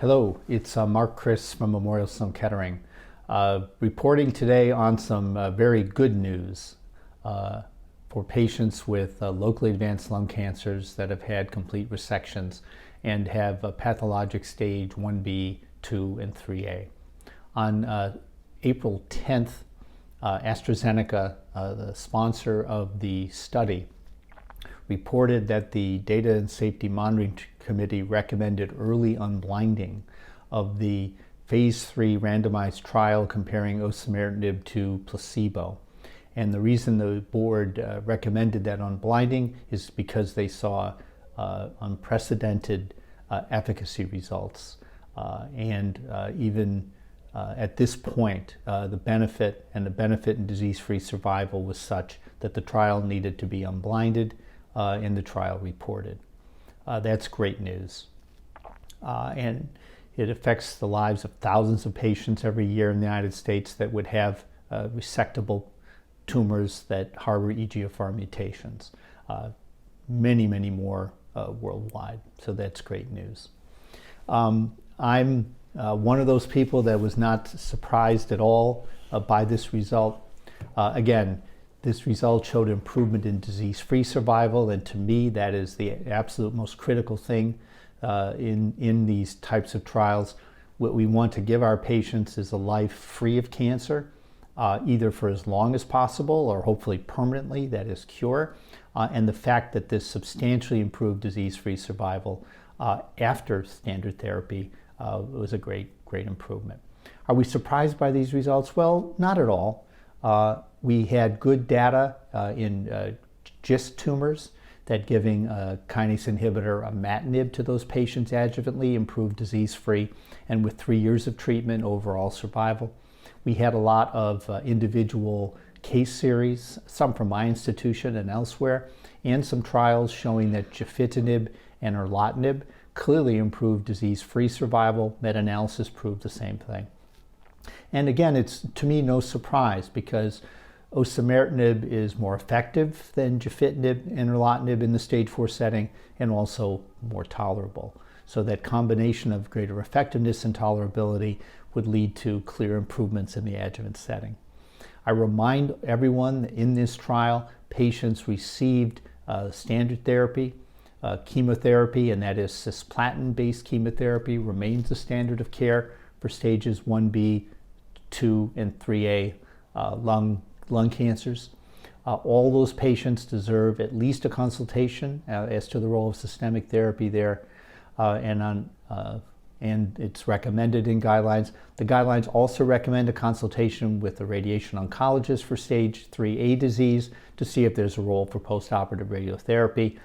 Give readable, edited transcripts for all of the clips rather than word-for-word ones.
Hello, it's Mark Chris from Memorial Sloan Kettering, reporting today on some very good news for patients with locally advanced lung cancers that have had complete resections and have a pathologic stage 1B, 2, and 3A. On April 10th, AstraZeneca, the sponsor of the study, reported that the Data and Safety Monitoring Committee recommended early unblinding of the phase 3 randomized trial comparing osimertinib to placebo. And the reason the board recommended that unblinding is because they saw unprecedented efficacy results. Even at this point, the benefit in disease-free survival was such that the trial needed to be unblinded and the trial reported. That's great news. And it affects the lives of thousands of patients every year in the United States that would have resectable tumors that harbor EGFR mutations. Many, many more worldwide. So that's great news. I'm one of those people that was not surprised at all by this result. Again, this result showed improvement in disease-free survival, and to me that is the absolute most critical thing in these types of trials. What we want to give our patients is a life free of cancer, either for as long as possible or hopefully permanently, that is cure. And the fact that this substantially improved disease-free survival after standard therapy was a great improvement. Are we surprised by these results? Well, not at all. We had good data in GIST tumors that giving a kinase inhibitor, imatinib, to those patients adjuvantly improved disease-free, and with 3 years of treatment, overall survival. We had a lot of individual case series, some from my institution and elsewhere, and some trials showing that gefitinib and erlotinib clearly improved disease-free survival. Meta-analysis proved the same thing. And again, it's to me no surprise because osimertinib is more effective than gefitinib and erlotinib in the stage 4 setting and also more tolerable. So that combination of greater effectiveness and tolerability would lead to clear improvements in the adjuvant setting. I remind everyone that in this trial, patients received standard therapy, chemotherapy, and that is cisplatin-based chemotherapy remains the standard of care for stages 1B, 2, and 3A lung cancers. All those patients deserve at least a consultation as to the role of systemic therapy there, and it's recommended in guidelines. The guidelines also recommend a consultation with a radiation oncologist for stage 3A disease to see if there's a role for postoperative radiotherapy.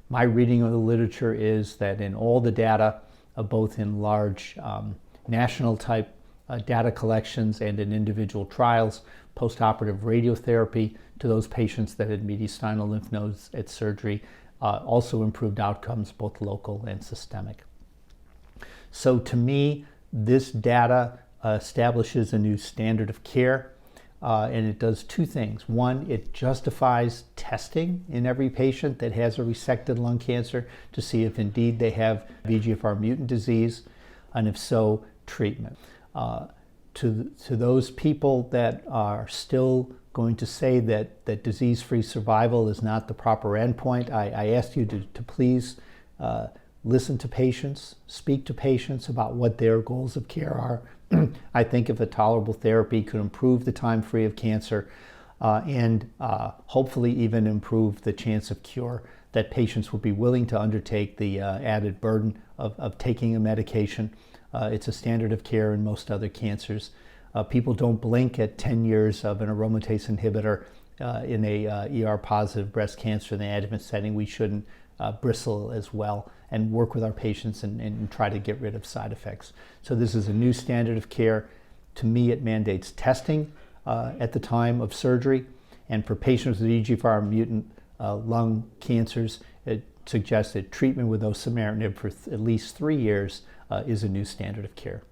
My reading of the literature is that in all the data, both in large national type data collections and in individual trials, postoperative radiotherapy to those patients that had mediastinal lymph nodes at surgery also improved outcomes, both local and systemic. So to me, this data establishes a new standard of care, and it does two things. One, it justifies testing in every patient that has a resected lung cancer to see if indeed they have EGFR mutant disease, and if so, treatment. To those people that are still going to say that disease-free survival is not the proper endpoint, I ask you to please listen to patients, speak to patients about what their goals of care are. I think if a tolerable therapy could improve the time free of cancer and hopefully even improve the chance of cure, that patients will be willing to undertake the added burden of taking a medication. It's a standard of care in most other cancers. People don't blink at 10 years of an aromatase inhibitor in a ER-positive breast cancer in the adjuvant setting. We shouldn't bristle as well and work with our patients and try to get rid of side effects. So this is a new standard of care. To me, it mandates testing at the time of surgery. And for patients with EGFR mutant lung cancers, it suggests that treatment with osimertinib for at least 3 years is a new standard of care.